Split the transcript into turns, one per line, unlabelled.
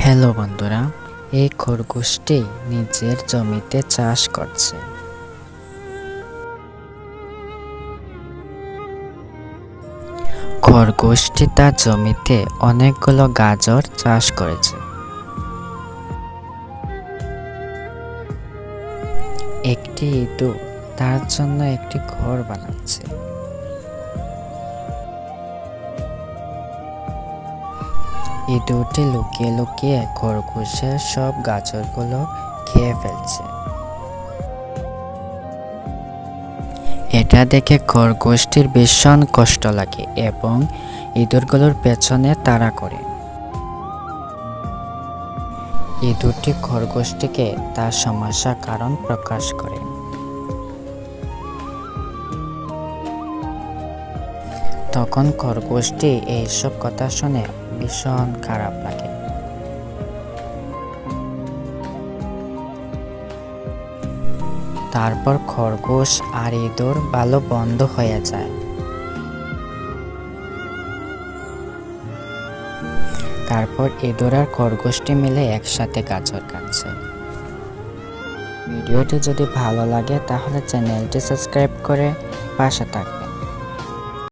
Hello বন্ধুরা, এই খরগোশটি নিজের জমিতে চাষ করছে। খরগোশটি তার জমিতে অনেকগুলো গাজর চাষ করেছে। একটি ইঁদুর তার জন্য একটি ঘর বানাচ্ছে। ইঁদুরটি লুকিয়ে লুকিয়ে খরগোশের সব গাজরগুলো খেয়ে ফেলছে। এটা দেখে খরগোশটির ভীষণ কষ্ট লাগে এবং ইঁদুরগুলোর পেছনে তাড়া করে। ইঁদুরটি খরগোশটিকে তার সমস্যার কারণ প্রকাশ করে। তখন খরগোশটি এইসব কথা শুনে ভীষণ খারাপ লাগে। তারপর খরগোশ আর ইঁদুর ভালো বন্ধু হয়ে যায়। তারপর ইঁদুর আর খরগোশটি মিলে একসাথে গাজর খাচ্ছে। ভিডিওটি যদি ভালো লাগে তাহলে চ্যানেলটি সাবস্ক্রাইব করে পাশে থাকবেন।